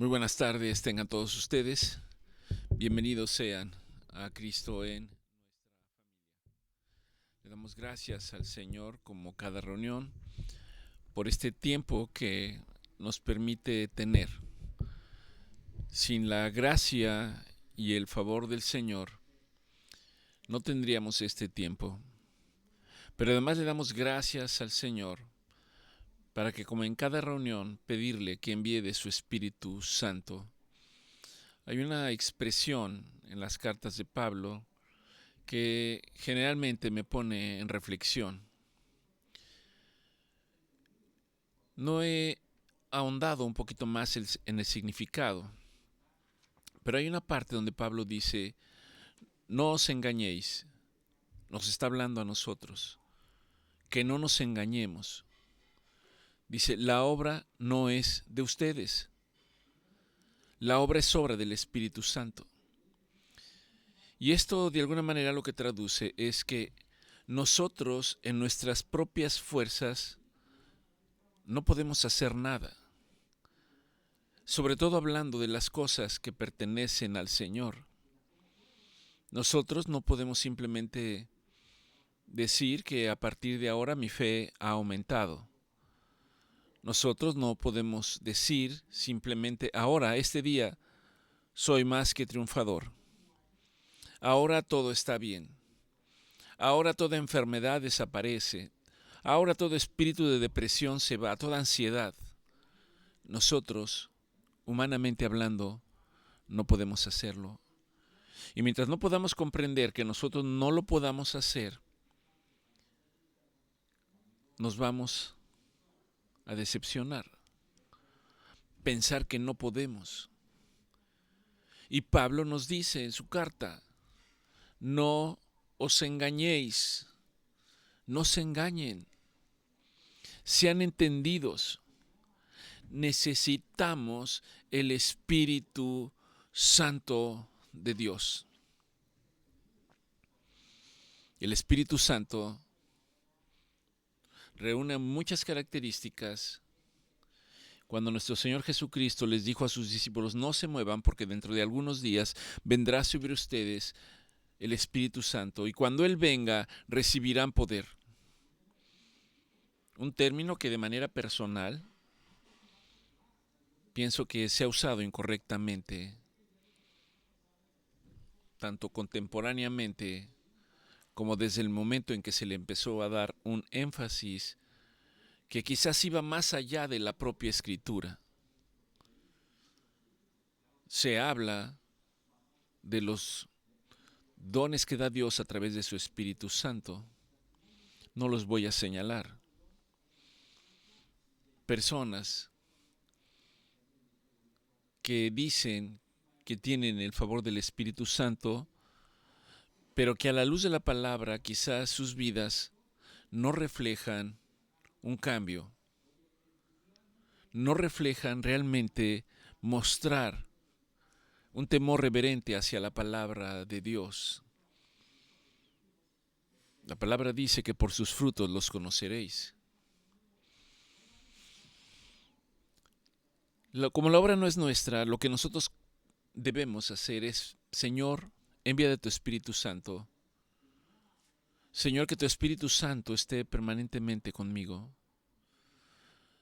Muy buenas tardes, tengan todos ustedes. Bienvenidos sean a Cristo en. Le damos gracias al Señor como cada reunión por este tiempo que nos permite tener. Sin la gracia y el favor del Señor no tendríamos este tiempo. Pero además le damos gracias al Señor para que, como en cada reunión, pedirle que envíe de su Espíritu Santo. Hay una expresión en las cartas de Pablo que generalmente me pone en reflexión. No he ahondado un poquito más en el significado, pero hay una parte donde Pablo dice: no os engañéis, nos está hablando a nosotros, que no nos engañemos. Dice, la obra no es de ustedes, la obra es obra del Espíritu Santo. Y esto de alguna manera lo que traduce es que nosotros en nuestras propias fuerzas no podemos hacer nada. Sobre todo hablando de las cosas que pertenecen al Señor. Nosotros no podemos simplemente decir que a partir de ahora mi fe ha aumentado. Nosotros no podemos decir simplemente ahora, este día, soy más que triunfador. Ahora todo está bien. Ahora toda enfermedad desaparece. Ahora todo espíritu de depresión se va, toda ansiedad. Nosotros, humanamente hablando, no podemos hacerlo. Y mientras no podamos comprender que nosotros no lo podamos hacer, nos vamos a decepcionar, pensar que no podemos. Y Pablo nos dice en su carta, no os engañéis, no se engañen, sean entendidos. Necesitamos el Espíritu Santo de Dios. El Espíritu Santo reúne muchas características. Cuando nuestro Señor Jesucristo les dijo a sus discípulos, no se muevan porque dentro de algunos días vendrá sobre ustedes el Espíritu Santo y cuando Él venga recibirán poder. Un término que de manera personal pienso que se ha usado incorrectamente, tanto contemporáneamente como desde el momento en que se le empezó a dar un énfasis que quizás iba más allá de la propia Escritura. Se habla de los dones que da Dios a través de su Espíritu Santo. No los voy a señalar. Personas que dicen que tienen el favor del Espíritu Santo, pero que a la luz de la palabra quizás sus vidas no reflejan un cambio, no reflejan realmente mostrar un temor reverente hacia la palabra de Dios. La palabra dice que por sus frutos los conoceréis. Como la obra no es nuestra, lo que nosotros debemos hacer es, Señor, envía de tu Espíritu Santo. Señor, que tu Espíritu Santo esté permanentemente conmigo.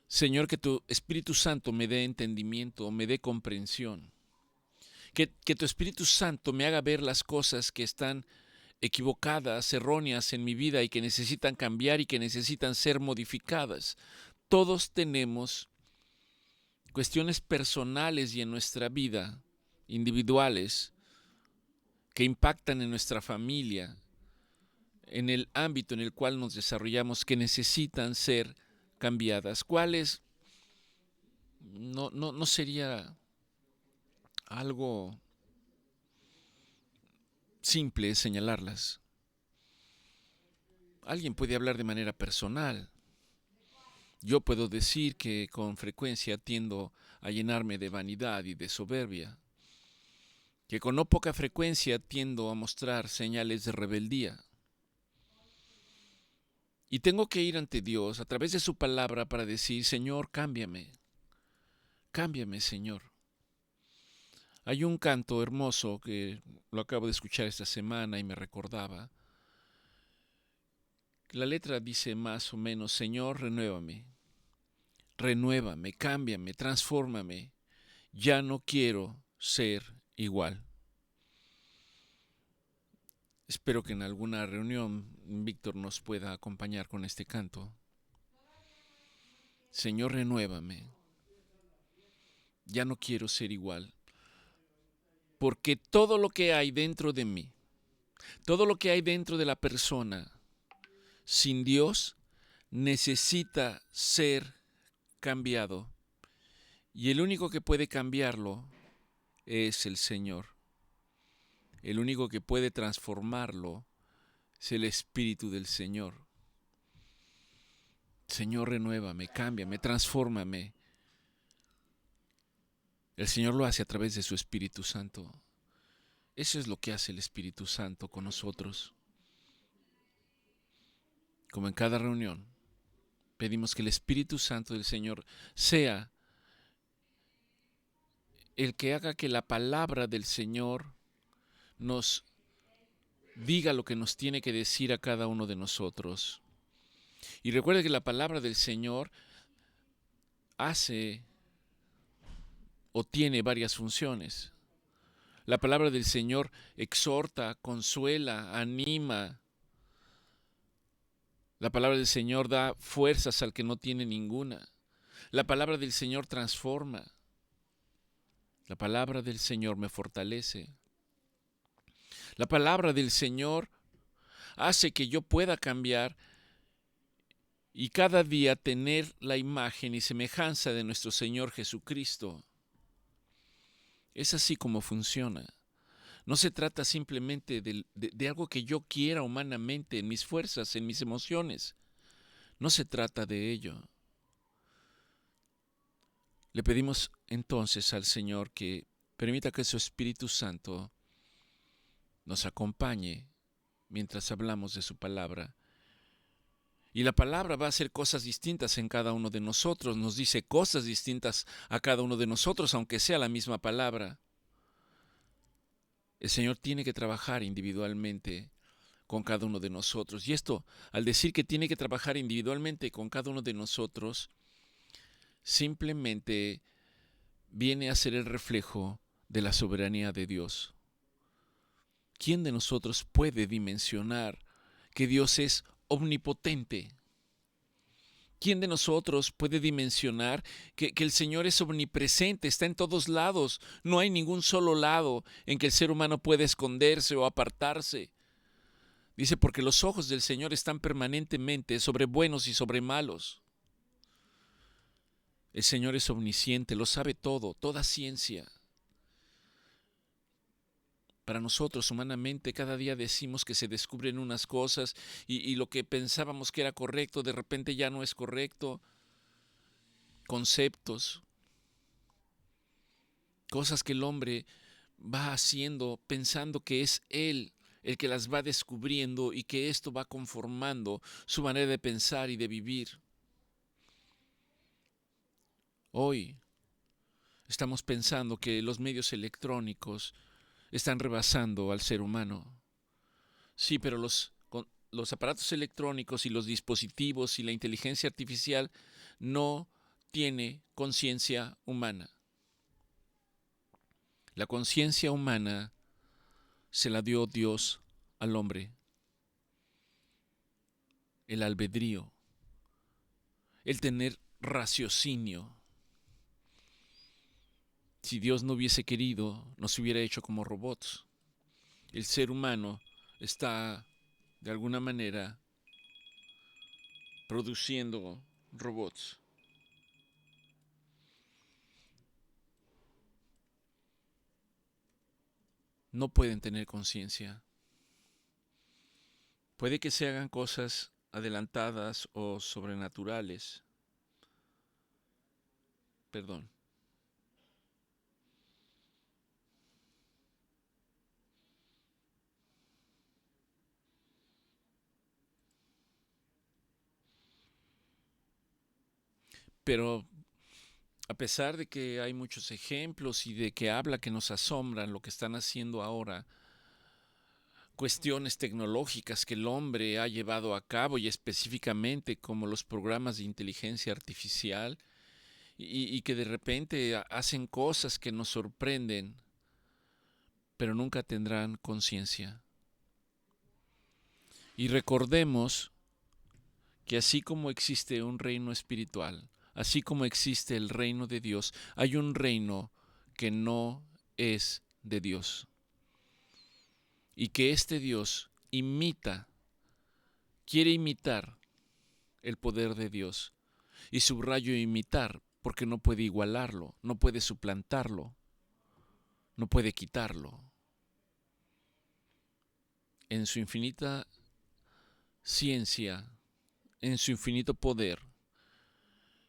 Señor, que tu Espíritu Santo me dé entendimiento, me dé comprensión. Que tu Espíritu Santo me haga ver las cosas que están equivocadas, erróneas en mi vida y que necesitan cambiar y que necesitan ser modificadas. Todos tenemos cuestiones personales y en nuestra vida, individuales, que impactan en nuestra familia, en el ámbito en el cual nos desarrollamos, que necesitan ser cambiadas. ¿Cuáles? No sería algo simple señalarlas. Alguien puede hablar de manera personal. Yo puedo decir que con frecuencia tiendo a llenarme de vanidad y de soberbia, que con no poca frecuencia tiendo a mostrar señales de rebeldía. Y tengo que ir ante Dios a través de su palabra para decir, Señor, cámbiame, cámbiame, Señor. Hay un canto hermoso que lo acabo de escuchar esta semana y me recordaba. La letra dice más o menos: Señor, renuévame, renuévame, cámbiame, transfórmame. Ya no quiero ser igual. Espero que en alguna reunión Víctor nos pueda acompañar con este canto. Señor, renuévame. Ya no quiero ser igual. Porque todo lo que hay dentro de mí, todo lo que hay dentro de la persona, sin Dios, necesita ser cambiado. Y el único que puede cambiarlo es el Señor. El único que puede transformarlo es el Espíritu del Señor. Señor, renuévame, cámbiame, transfórmame. El Señor lo hace a través de su Espíritu Santo. Eso es lo que hace el Espíritu Santo con nosotros. Como en cada reunión, pedimos que el Espíritu Santo del Señor sea el que haga que la palabra del Señor nos diga lo que nos tiene que decir a cada uno de nosotros. Y recuerde que la palabra del Señor hace o tiene varias funciones. La palabra del Señor exhorta, consuela, anima. La palabra del Señor da fuerzas al que no tiene ninguna. La palabra del Señor transforma. La palabra del Señor me fortalece. La palabra del Señor hace que yo pueda cambiar y cada día tener la imagen y semejanza de nuestro Señor Jesucristo. Es así como funciona. No se trata simplemente de algo que yo quiera humanamente, en mis fuerzas, en mis emociones. No se trata de ello. Le pedimos entonces al Señor que permita que su Espíritu Santo nos acompañe mientras hablamos de su palabra. Y la palabra va a hacer cosas distintas en cada uno de nosotros, nos dice cosas distintas a cada uno de nosotros, aunque sea la misma palabra. El Señor tiene que trabajar individualmente con cada uno de nosotros. Y esto, al decir que tiene que trabajar individualmente con cada uno de nosotros, simplemente viene a ser el reflejo de la soberanía de Dios. ¿Quién de nosotros puede dimensionar que Dios es omnipotente? ¿Quién de nosotros puede dimensionar que el Señor es omnipresente, está en todos lados? No hay ningún solo lado en que el ser humano pueda esconderse o apartarse. Dice, porque los ojos del Señor están permanentemente sobre buenos y sobre malos. El Señor es omnisciente, lo sabe todo, toda ciencia. Para nosotros humanamente cada día decimos que se descubren unas cosas y lo que pensábamos que era correcto de repente ya no es correcto. Conceptos, cosas que el hombre va haciendo pensando que es él el que las va descubriendo y que esto va conformando su manera de pensar y de vivir. Hoy estamos pensando que los medios electrónicos están rebasando al ser humano. Sí, pero los aparatos electrónicos y los dispositivos y la inteligencia artificial no tiene conciencia humana. La conciencia humana se la dio Dios al hombre. El albedrío, el tener raciocinio. Si Dios no hubiese querido, nos hubiera hecho como robots. El ser humano está, de alguna manera, produciendo robots. No pueden tener conciencia. Puede que se hagan cosas adelantadas o sobrenaturales. Perdón. Pero A pesar de que hay muchos ejemplos y de que habla que nos asombran lo que están haciendo ahora, cuestiones tecnológicas que el hombre ha llevado a cabo y específicamente como los programas de inteligencia artificial y que de repente hacen cosas que nos sorprenden, pero nunca tendrán conciencia. Y recordemos que así como existe un reino espiritual, así como existe el reino de Dios, hay un reino que no es de Dios. Y que este Dios quiere imitar el poder de Dios. Y subrayo imitar porque no puede igualarlo, no puede suplantarlo, no puede quitarlo. En su infinita ciencia, en su infinito poder,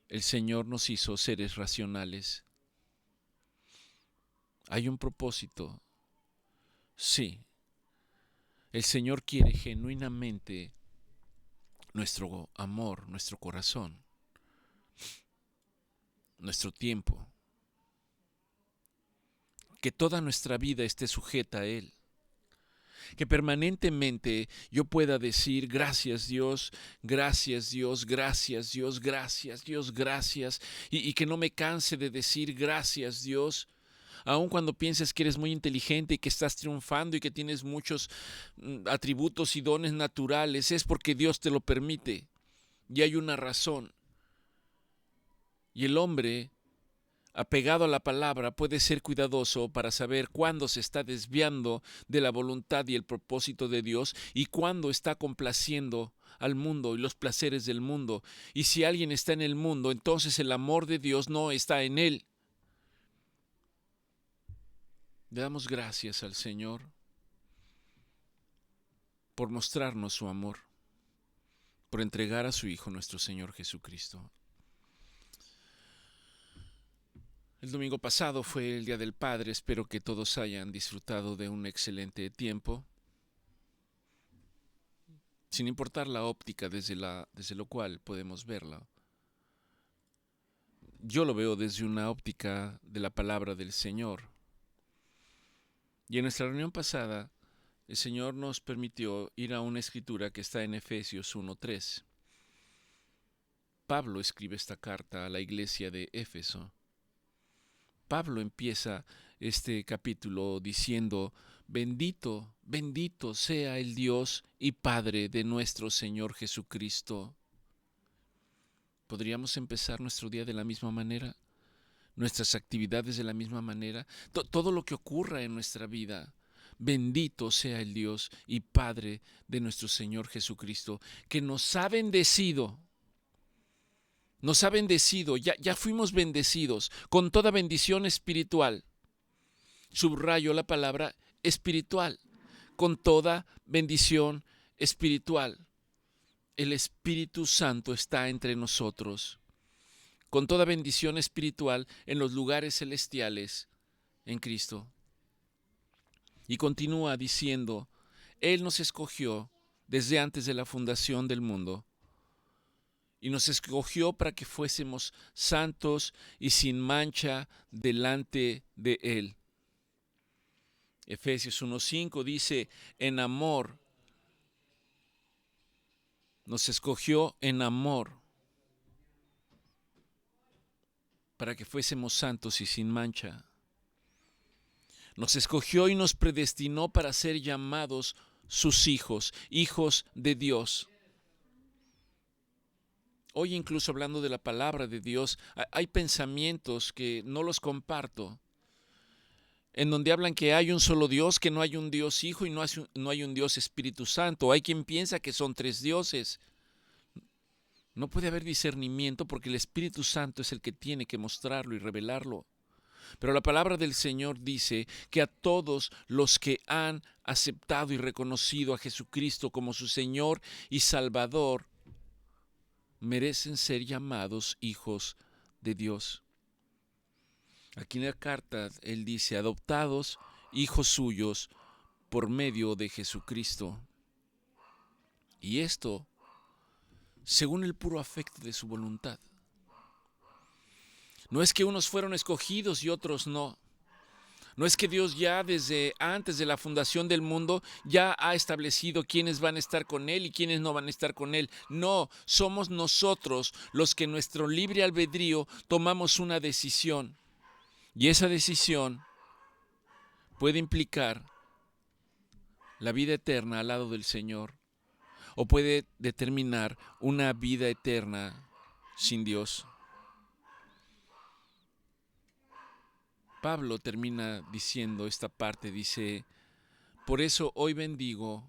el Señor nos hizo seres racionales. Hay un propósito. Sí, el Señor quiere genuinamente nuestro amor, nuestro corazón, nuestro tiempo. Que toda nuestra vida esté sujeta a Él. Que permanentemente yo pueda decir gracias Dios, gracias Dios, gracias Dios, gracias Dios, gracias. Y que no me canse de decir gracias Dios. Aun cuando pienses que eres muy inteligente y que estás triunfando y que tienes muchos atributos y dones naturales, es porque Dios te lo permite. Y hay una razón. Y el hombre, apegado a la palabra, puede ser cuidadoso para saber cuándo se está desviando de la voluntad y el propósito de Dios y cuándo está complaciendo al mundo y los placeres del mundo. Y si alguien está en el mundo, entonces el amor de Dios no está en él. Le damos gracias al Señor por mostrarnos su amor, por entregar a su Hijo nuestro Señor Jesucristo. El domingo pasado fue el Día del Padre, espero que todos hayan disfrutado de un excelente tiempo, sin importar la óptica desde lo cual podemos verla. Yo lo veo desde una óptica de la palabra del Señor. Y en nuestra reunión pasada, el Señor nos permitió ir a una escritura que está en Efesios 1:3. Pablo escribe esta carta a la iglesia de Éfeso. Pablo empieza este capítulo diciendo: bendito, bendito sea el Dios y Padre de nuestro Señor Jesucristo. ¿Podríamos empezar nuestro día de la misma manera? ¿Nuestras actividades de la misma manera? Todo lo que ocurra en nuestra vida. Bendito sea el Dios y Padre de nuestro Señor Jesucristo, que nos ha bendecido. Nos ha bendecido, ya fuimos bendecidos con toda bendición espiritual. Subrayo la palabra espiritual, con toda bendición espiritual. El Espíritu Santo está entre nosotros, con toda bendición espiritual en los lugares celestiales en Cristo. Y continúa diciendo: Él nos escogió desde antes de la fundación del mundo y nos escogió para que fuésemos santos y sin mancha delante de Él. Efesios 1:5 dice: en amor, nos escogió en amor para que fuésemos santos y sin mancha. Nos escogió y nos predestinó para ser llamados sus hijos, hijos de Dios. Hoy, incluso hablando de la palabra de Dios, hay pensamientos que no los comparto, en donde hablan que hay un solo Dios, que no hay un Dios Hijo y no hay un Dios Espíritu Santo. Hay quien piensa que son tres dioses. No puede haber discernimiento porque el Espíritu Santo es el que tiene que mostrarlo y revelarlo. Pero la palabra del Señor dice que a todos los que han aceptado y reconocido a Jesucristo como su Señor y Salvador, merecen ser llamados hijos de Dios. Aquí en la carta Él dice: adoptados hijos suyos por medio de Jesucristo. Y esto según el puro afecto de su voluntad. No es que unos fueron escogidos y otros no. No es que Dios ya desde antes de la fundación del mundo ya ha establecido quiénes van a estar con Él y quiénes no van a estar con Él. No, somos nosotros los que en nuestro libre albedrío tomamos una decisión. Y esa decisión puede implicar la vida eterna al lado del Señor o puede determinar una vida eterna sin Dios. Pablo termina diciendo esta parte, dice: por eso hoy bendigo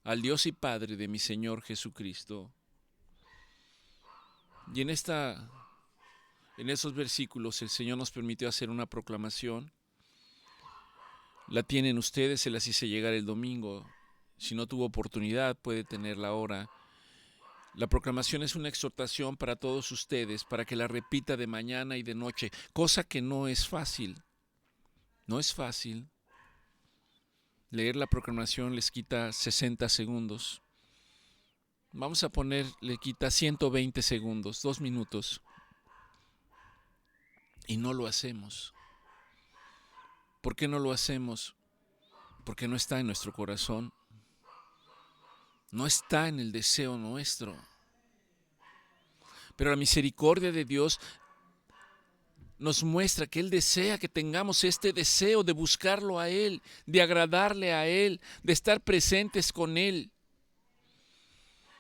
al Dios y Padre de mi Señor Jesucristo. Y en esos versículos el Señor nos permitió hacer una proclamación. La tienen ustedes, se las hice llegar el domingo. Si no tuvo oportunidad, puede tenerla ahora. La proclamación es una exhortación para todos ustedes, para que la repita de mañana y de noche, cosa que no es fácil. No es fácil. Leer la proclamación les quita 60 segundos. Vamos a poner, le quita 120 segundos, 2 minutos. Y no lo hacemos. ¿Por qué no lo hacemos? Porque no está en nuestro corazón. No está en el deseo nuestro. Pero la misericordia de Dios nos muestra que Él desea que tengamos este deseo de buscarlo a Él, de agradarle a Él, de estar presentes con Él.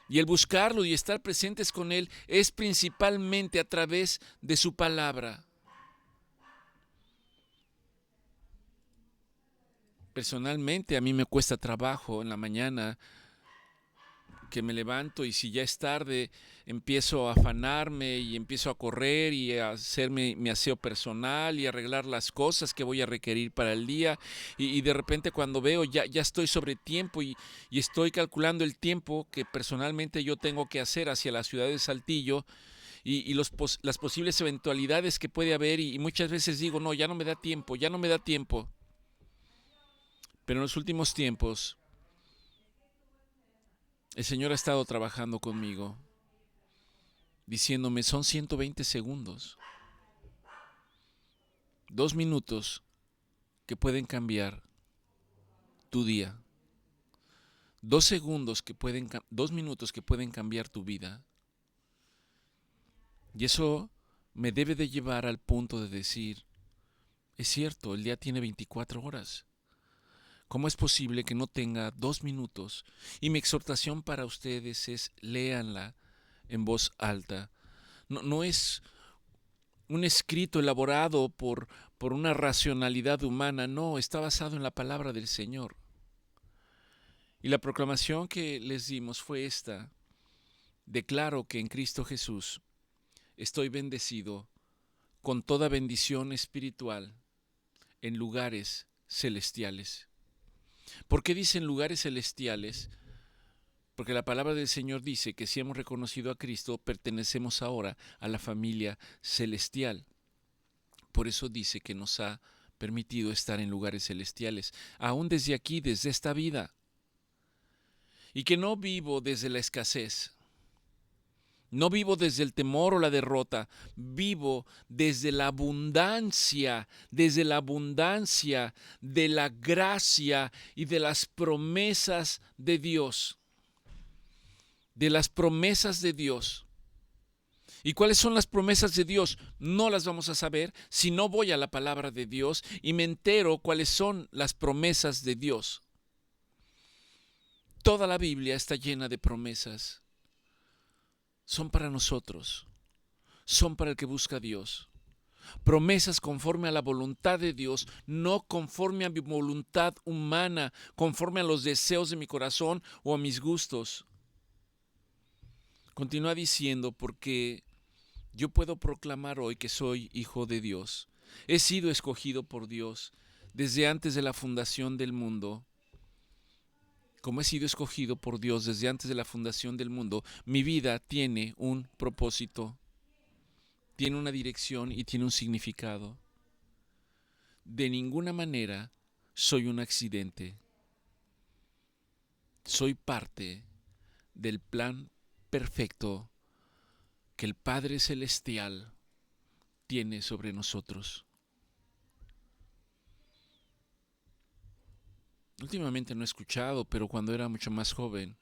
Y el buscarlo y estar presentes con Él es principalmente a través de su palabra. Personalmente a mí me cuesta trabajo en la mañana que me levanto, y si ya es tarde empiezo a afanarme y empiezo a correr y a hacerme mi aseo personal y arreglar las cosas que voy a requerir para el día, y de repente cuando veo ya estoy sobre tiempo y estoy calculando el tiempo que personalmente yo tengo que hacer hacia la ciudad de Saltillo y las posibles eventualidades que puede haber, y muchas veces digo, no, ya no me da tiempo, ya no me da tiempo. Pero en los últimos tiempos el Señor ha estado trabajando conmigo, diciéndome, son 120 segundos, 2 minutos que pueden cambiar tu día, 2 minutos que pueden cambiar tu vida. Y eso me debe de llevar al punto de decir, es cierto, el día tiene 24 horas. ¿Cómo es posible que no tenga 2 minutos? Y mi exhortación para ustedes es, léanla en voz alta. No es un escrito elaborado por una racionalidad humana, no, está basado en la palabra del Señor. Y la proclamación que les dimos fue esta: declaro que en Cristo Jesús estoy bendecido con toda bendición espiritual en lugares celestiales. ¿Por qué dicen lugares celestiales? Porque la palabra del Señor dice que si hemos reconocido a Cristo, pertenecemos ahora a la familia celestial. Por eso dice que nos ha permitido estar en lugares celestiales, aún desde aquí, desde esta vida. Y que no vivo desde la escasez, no vivo desde el temor o la derrota, vivo desde la abundancia de la gracia y de las promesas de Dios. De las promesas de Dios. ¿Y cuáles son las promesas de Dios? No las vamos a saber si no voy a la palabra de Dios y me entero cuáles son las promesas de Dios. Toda la Biblia está llena de promesas. Son para nosotros, son para el que busca a Dios. Promesas conforme a la voluntad de Dios, no conforme a mi voluntad humana, conforme a los deseos de mi corazón o a mis gustos. Continúa diciendo, porque yo puedo proclamar hoy que soy hijo de Dios. He sido escogido por Dios desde antes de la fundación del mundo. Como he sido escogido por Dios desde antes de la fundación del mundo, mi vida tiene un propósito, tiene una dirección y tiene un significado. De ninguna manera soy un accidente. Soy parte del plan perfecto que el Padre Celestial tiene sobre nosotros. Últimamente no he escuchado, pero cuando era mucho más joven,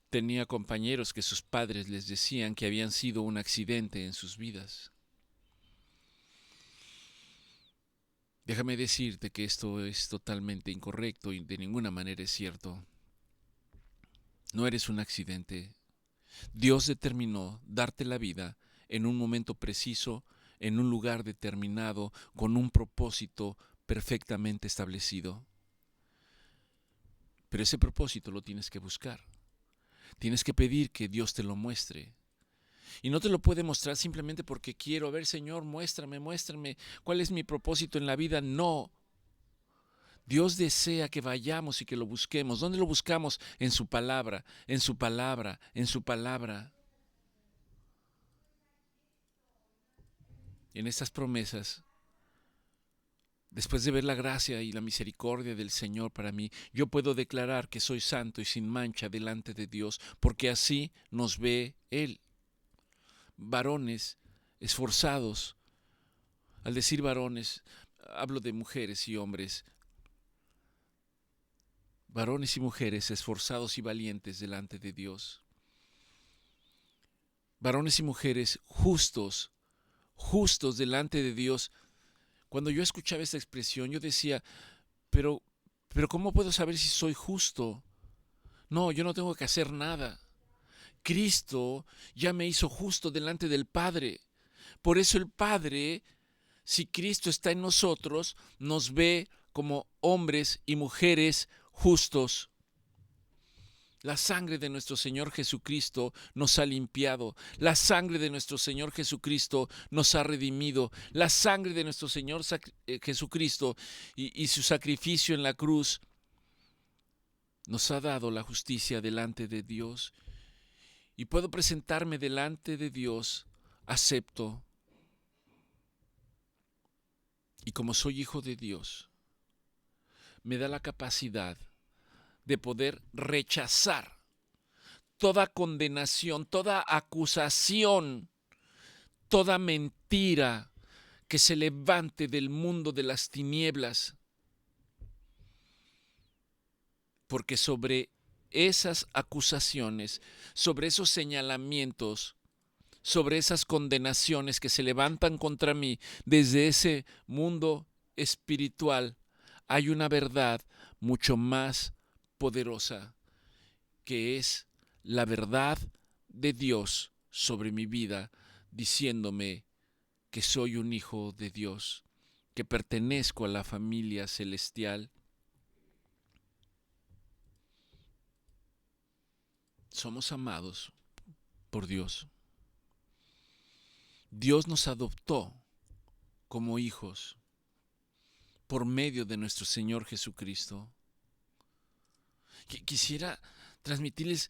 tenía compañeros que sus padres les decían que habían sido un accidente en sus vidas. Déjame decirte que esto es totalmente incorrecto y de ninguna manera es cierto. No eres un accidente. Dios determinó darte la vida en un momento preciso, en un lugar determinado, con un propósito perfectamente establecido. Pero ese propósito lo tienes que buscar. Tienes que pedir que Dios te lo muestre. Y no te lo puede mostrar simplemente porque quiero, a ver, Señor, muéstrame, cuál es mi propósito en la vida. No. Dios desea que vayamos y que lo busquemos. ¿Dónde lo buscamos? En su palabra, en su palabra, en su palabra. En estas promesas, después de ver la gracia y la misericordia del Señor para mí, yo puedo declarar que soy santo y sin mancha delante de Dios, porque así nos ve Él. Varones esforzados. Al decir varones, hablo de mujeres y hombres. Varones y mujeres esforzados y valientes delante de Dios. Varones y mujeres justos delante de Dios. Cuando yo escuchaba esta expresión, yo decía, pero ¿cómo puedo saber si soy justo? No, yo no tengo que hacer nada. Cristo ya me hizo justo delante del Padre. Por eso el Padre, si Cristo está en nosotros, nos ve como hombres y mujeres justos. La sangre de nuestro Señor Jesucristo nos ha limpiado. La sangre de nuestro Señor Jesucristo nos ha redimido. La sangre de nuestro Señor Jesucristo y su sacrificio en la cruz nos ha dado la justicia delante de Dios. Y puedo presentarme delante de Dios acepto. Y como soy hijo de Dios, me da la capacidad de poder rechazar toda condenación, toda acusación, toda mentira que se levante del mundo de las tinieblas. Porque sobre esas acusaciones, sobre esos señalamientos, sobre esas condenaciones que se levantan contra mí desde ese mundo espiritual, hay una verdad mucho más poderosa, que es la verdad de Dios sobre mi vida, diciéndome que soy un hijo de Dios, que pertenezco a la familia celestial. Somos amados por Dios. Dios nos adoptó como hijos por medio de nuestro Señor Jesucristo. Quisiera transmitirles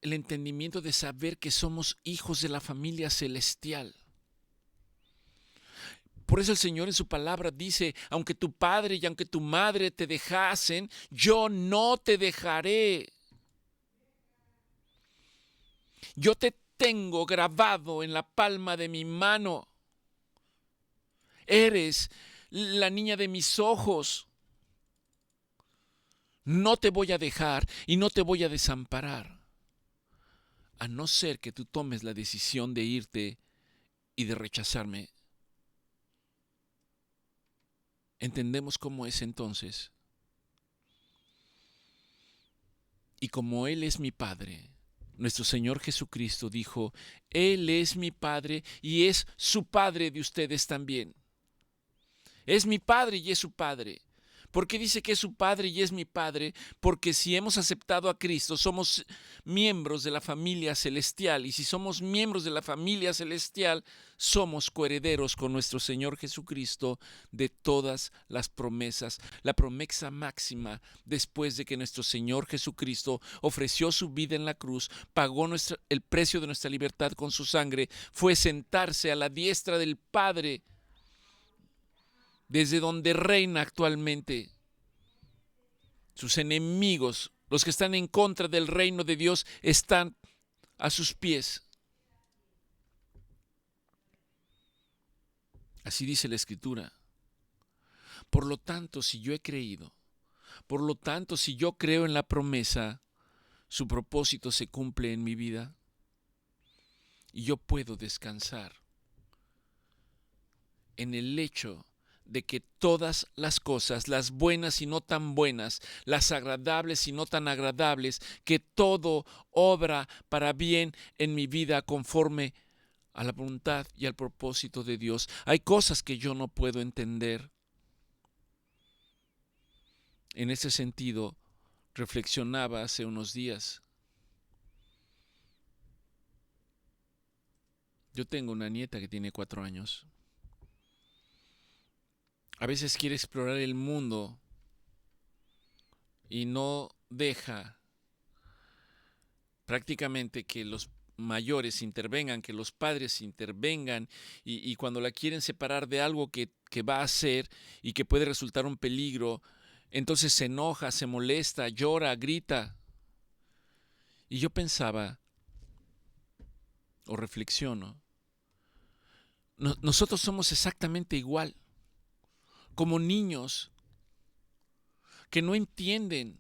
el entendimiento de saber que somos hijos de la familia celestial. Por eso el Señor en su palabra dice, aunque tu padre y aunque tu madre te dejasen, yo no te dejaré. Yo te tengo grabado en la palma de mi mano. Eres la niña de mis ojos. No te voy a dejar y no te voy a desamparar, a no ser que tú tomes la decisión de irte y de rechazarme. ¿Entendemos cómo es entonces? Y como Él es mi Padre, nuestro Señor Jesucristo dijo, Él es mi Padre y es su Padre de ustedes también. Es mi Padre y es su Padre. ¿Por qué dice que es su Padre y es mi Padre? Porque si hemos aceptado a Cristo, somos miembros de la familia celestial. Y si somos miembros de la familia celestial, somos coherederos con nuestro Señor Jesucristo de todas las promesas. La promesa máxima, después de que nuestro Señor Jesucristo ofreció su vida en la cruz, pagó el precio de nuestra libertad con su sangre, fue sentarse a la diestra del Padre, desde donde reina actualmente. Sus enemigos, los que están en contra del reino de Dios, están a sus pies. Así dice la Escritura. Por lo tanto, si yo he creído, por lo tanto, si yo creo en la promesa, su propósito se cumple en mi vida y yo puedo descansar en el hecho de que todas las cosas, las buenas y no tan buenas, las agradables y no tan agradables, que todo obra para bien en mi vida conforme a la voluntad y al propósito de Dios. Hay cosas que yo no puedo entender. En ese sentido, reflexionaba hace unos días. Yo tengo una nieta que tiene 4 años. A veces quiere explorar el mundo y no deja prácticamente que los mayores intervengan, que los padres intervengan, y cuando la quieren separar de algo que va a hacer y que puede resultar un peligro, entonces se enoja, se molesta, llora, grita. Y yo pensaba, o reflexiono, nosotros somos exactamente igual, como niños que no entienden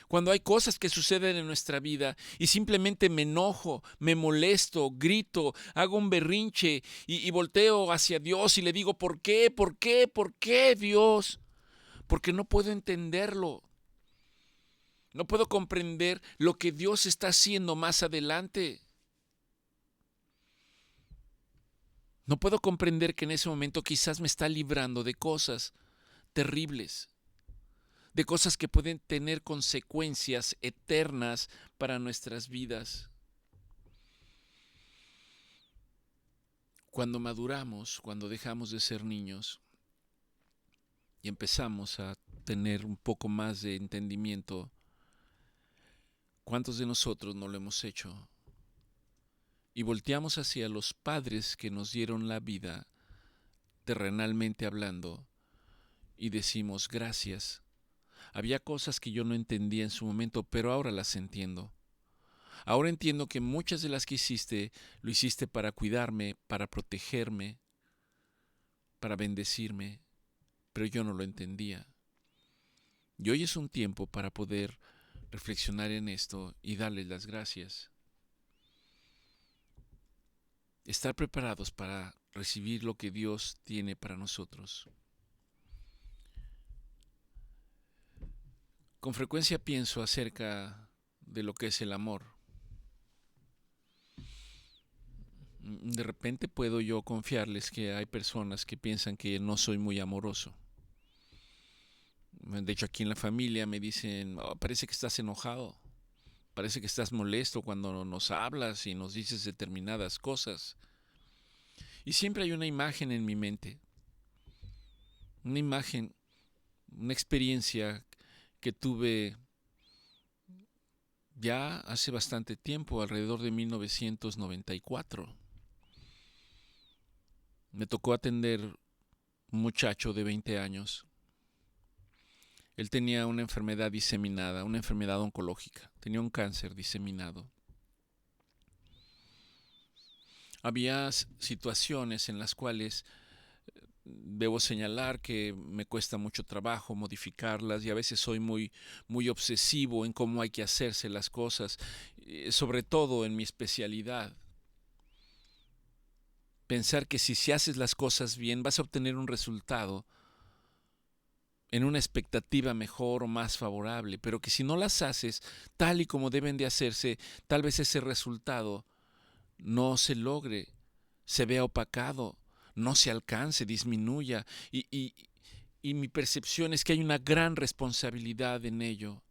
cuando hay cosas que suceden en nuestra vida y simplemente me enojo, me molesto, grito, hago un berrinche y volteo hacia Dios y le digo, ¿por qué? ¿Por qué? ¿Por qué, Dios? Porque no puedo entenderlo. No puedo comprender lo que Dios está haciendo más adelante. No puedo comprender que en ese momento quizás me está librando de cosas terribles, de cosas que pueden tener consecuencias eternas para nuestras vidas. Cuando maduramos, cuando dejamos de ser niños y empezamos a tener un poco más de entendimiento, ¿cuántos de nosotros no lo hemos hecho? Y volteamos hacia los padres que nos dieron la vida, terrenalmente hablando, y decimos gracias. Había cosas que yo no entendía en su momento, pero ahora las entiendo. Ahora entiendo que muchas de las que hiciste, lo hiciste para cuidarme, para protegerme, para bendecirme, pero yo no lo entendía. Y hoy es un tiempo para poder reflexionar en esto y darles las gracias. Estar preparados para recibir lo que Dios tiene para nosotros. Con frecuencia pienso acerca de lo que es el amor. De repente puedo yo confiarles que hay personas que piensan que no soy muy amoroso. De hecho, aquí en la familia me dicen, oh, parece que estás enojado, parece que estás molesto cuando nos hablas y nos dices determinadas cosas. Y siempre hay una imagen en mi mente, una imagen, una experiencia que tuve ya hace bastante tiempo, alrededor de 1994. Me tocó atender un muchacho de 20 años. Él tenía una enfermedad diseminada, una enfermedad oncológica, tenía un cáncer diseminado. Había situaciones en las cuales debo señalar que me cuesta mucho trabajo modificarlas y a veces soy muy obsesivo en cómo hay que hacerse las cosas, sobre todo en mi especialidad. Pensar que si haces las cosas bien vas a obtener un resultado en una expectativa mejor o más favorable, pero que si no las haces tal y como deben de hacerse, tal vez ese resultado no se logre, se vea opacado, no se alcance, disminuya, y mi percepción es que hay una gran responsabilidad en ello.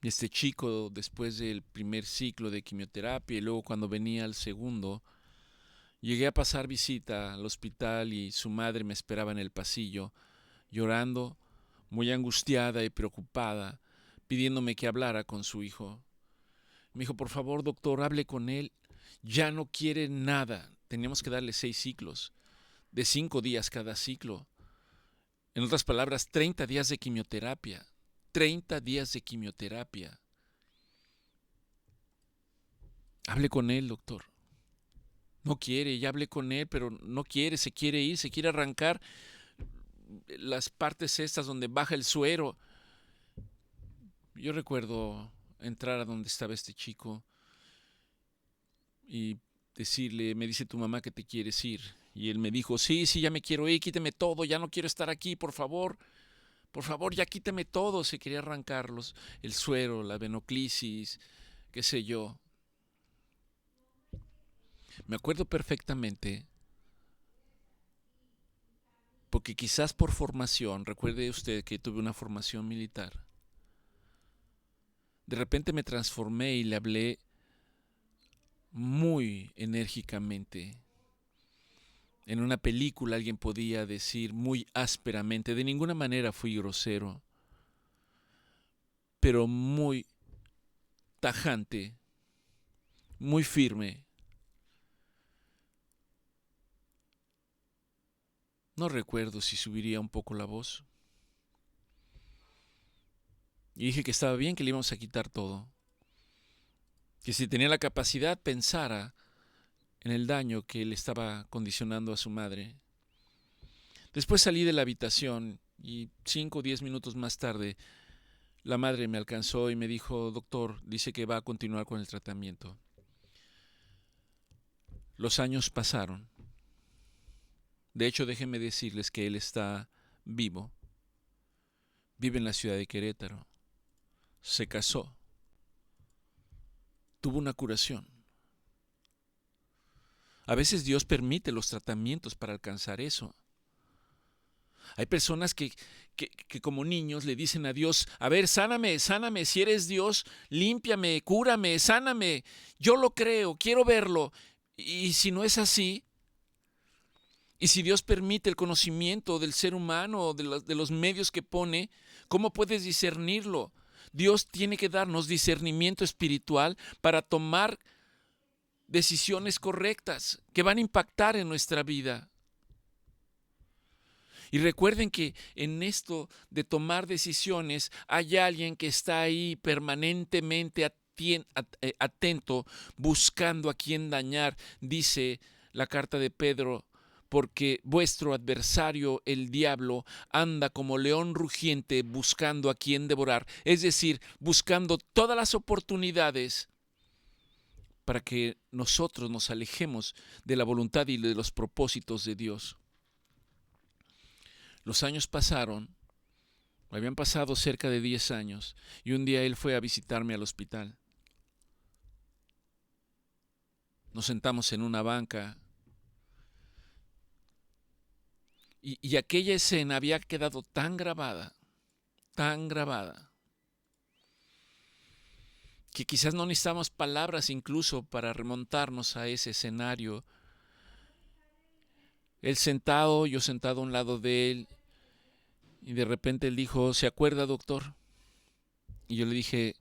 Este chico, después del primer ciclo de quimioterapia y luego cuando venía al segundo, llegué a pasar visita al hospital y su madre me esperaba en el pasillo, llorando, muy angustiada y preocupada, pidiéndome que hablara con su hijo. Me dijo, por favor, doctor, hable con él. Ya no quiere nada. Teníamos que darle 6 ciclos, de 5 días cada ciclo. En otras palabras, 30 días de quimioterapia. 30 días de quimioterapia. Hable con él, doctor. No quiere, ya hablé con él, pero no quiere, se quiere ir, se quiere arrancar las partes estas donde baja el suero. Yo recuerdo entrar a donde estaba este chico y decirle, me dice tu mamá que te quieres ir. Y él me dijo, sí, ya me quiero ir, quíteme todo, ya no quiero estar aquí, por favor, ya quíteme todo. Se quería arrancarlos, el suero, la venoclisis, qué sé yo. Me acuerdo perfectamente, porque quizás por formación, recuerde usted que tuve una formación militar, de repente me transformé y le hablé muy enérgicamente. En una película alguien podía decir muy ásperamente, de ninguna manera fui grosero, pero muy tajante, muy firme. No recuerdo si subiría un poco la voz. Y dije que estaba bien, que le íbamos a quitar todo. Que si tenía la capacidad pensara en el daño que le estaba condicionando a su madre. Después salí de la habitación y 5 o 10 minutos más tarde la madre me alcanzó y me dijo, doctor, dice que va a continuar con el tratamiento. Los años pasaron. De hecho, déjenme decirles que él está vivo. Vive en la ciudad de Querétaro. Se casó. Tuvo una curación. A veces Dios permite los tratamientos para alcanzar eso. Hay personas que como niños le dicen a Dios, a ver, sáname, si eres Dios, límpiame, cúrame, sáname. Yo lo creo, quiero verlo. Y si no es así, y si Dios permite el conocimiento del ser humano, de los medios que pone, ¿cómo puedes discernirlo? Dios tiene que darnos discernimiento espiritual para tomar decisiones correctas que van a impactar en nuestra vida. Y recuerden que en esto de tomar decisiones hay alguien que está ahí permanentemente atento, buscando a quién dañar. Dice la carta de Pedro, porque vuestro adversario, el diablo, anda como león rugiente buscando a quien devorar. Es decir, buscando todas las oportunidades para que nosotros nos alejemos de la voluntad y de los propósitos de Dios. Los años pasaron, habían pasado cerca de 10 años, y un día él fue a visitarme al hospital. Nos sentamos en una banca y aquella escena había quedado tan grabada, que quizás no necesitamos palabras incluso para remontarnos a ese escenario. Él sentado, yo sentado a un lado de él, y de repente él dijo, ¿se acuerda, doctor? Y yo le dije,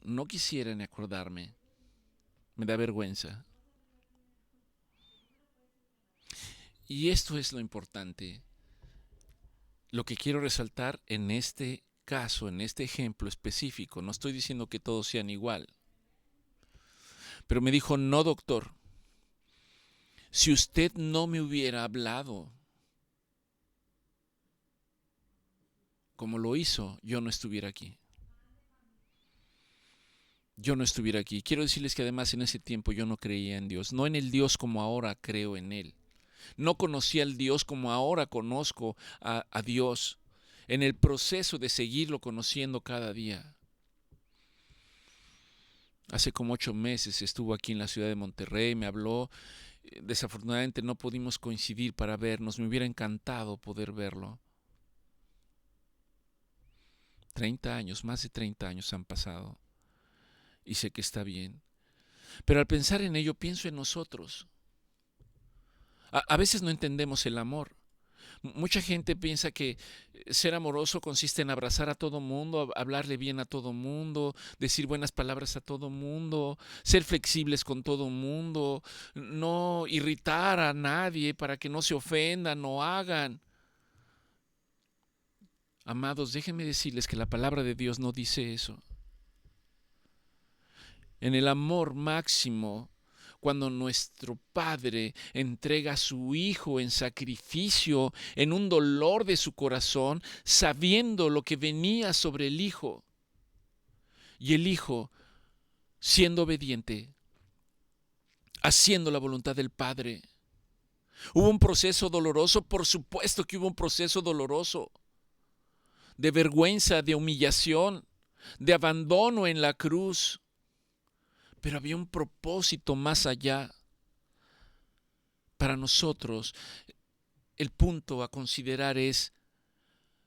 no quisiera ni acordarme, me da vergüenza. Y esto es lo importante. Lo que quiero resaltar en este caso, en este ejemplo específico, no estoy diciendo que todos sean igual, pero me dijo, no, doctor, si usted no me hubiera hablado como lo hizo, yo no estuviera aquí. Yo no estuviera aquí. Quiero decirles que además en ese tiempo yo no creía en Dios, no en el Dios como ahora creo en Él. No conocía al Dios como ahora conozco a Dios, en el proceso de seguirlo conociendo cada día. Hace como 8 meses estuvo aquí en la ciudad de Monterrey, me habló. Desafortunadamente no pudimos coincidir para vernos, me hubiera encantado poder verlo. 30 años, más de 30 años han pasado y sé que está bien. Pero al pensar en ello pienso en nosotros. A veces no entendemos el amor. Mucha gente piensa que ser amoroso consiste en abrazar a todo mundo, hablarle bien a todo mundo, decir buenas palabras a todo mundo, ser flexibles con todo mundo, no irritar a nadie para que no se ofendan o hagan. Amados, déjenme decirles que la palabra de Dios no dice eso. En el amor máximo, cuando nuestro Padre entrega a su Hijo en sacrificio, en un dolor de su corazón, sabiendo lo que venía sobre el Hijo. Y el Hijo, siendo obediente, haciendo la voluntad del Padre. ¿Hubo un proceso doloroso? Por supuesto que hubo un proceso doloroso, de vergüenza, de humillación, de abandono en la cruz. Pero había un propósito más allá. Para nosotros, el punto a considerar es,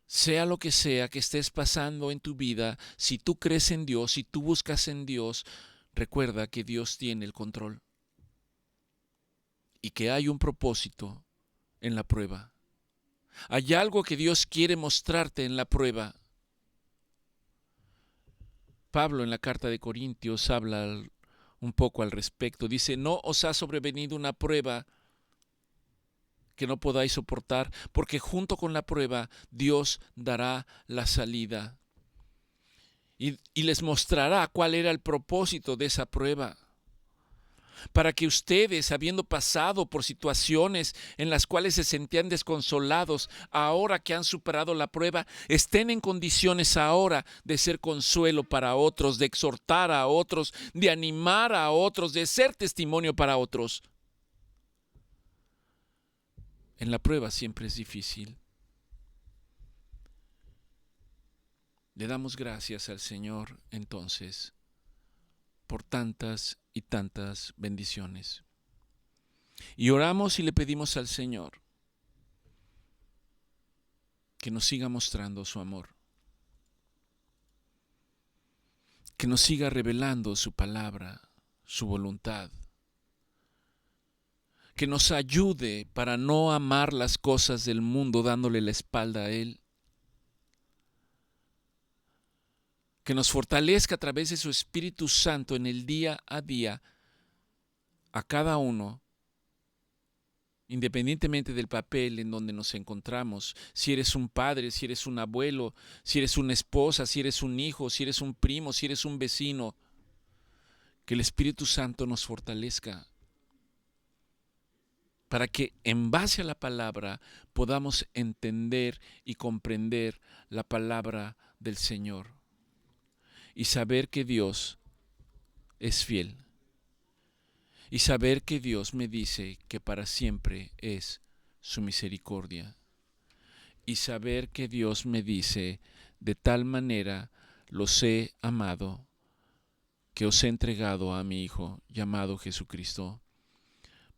sea lo que sea que estés pasando en tu vida, si tú crees en Dios, si tú buscas en Dios, recuerda que Dios tiene el control y que hay un propósito en la prueba. Hay algo que Dios quiere mostrarte en la prueba. Pablo en la carta de Corintios habla un poco al respecto. Dice, no os ha sobrevenido una prueba que no podáis soportar, porque junto con la prueba Dios dará la salida. Y les mostrará cuál era el propósito de esa prueba. Para que ustedes, habiendo pasado por situaciones en las cuales se sentían desconsolados, ahora que han superado la prueba, estén en condiciones ahora de ser consuelo para otros, de exhortar a otros, de animar a otros, de ser testimonio para otros. En la prueba siempre es difícil. Le damos gracias al Señor entonces por tantas y tantas bendiciones. Y oramos y le pedimos al Señor que nos siga mostrando su amor, que nos siga revelando su palabra, su voluntad, que nos ayude para no amar las cosas del mundo dándole la espalda a Él, que nos fortalezca a través de su Espíritu Santo en el día a día a cada uno, independientemente del papel en donde nos encontramos, si eres un padre, si eres un abuelo, si eres una esposa, si eres un hijo, si eres un primo, si eres un vecino, que el Espíritu Santo nos fortalezca para que en base a la palabra podamos entender y comprender la palabra del Señor y saber que Dios es fiel. Y saber que Dios me dice que para siempre es su misericordia. Y saber que Dios me dice, de tal manera los he amado, que os he entregado a mi Hijo llamado Jesucristo,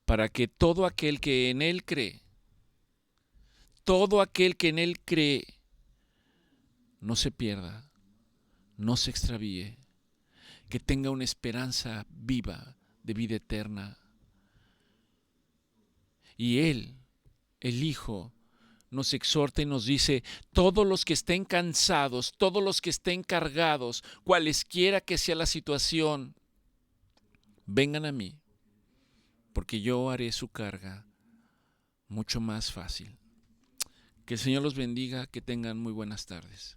para que todo aquel que en Él cree, todo aquel que en Él cree, no se pierda, no se extravíe, que tenga una esperanza viva de vida eterna. Y Él, el Hijo, nos exhorta y nos dice, todos los que estén cansados, todos los que estén cargados, cualesquiera que sea la situación, vengan a mí, porque yo haré su carga mucho más fácil. Que el Señor los bendiga, que tengan muy buenas tardes.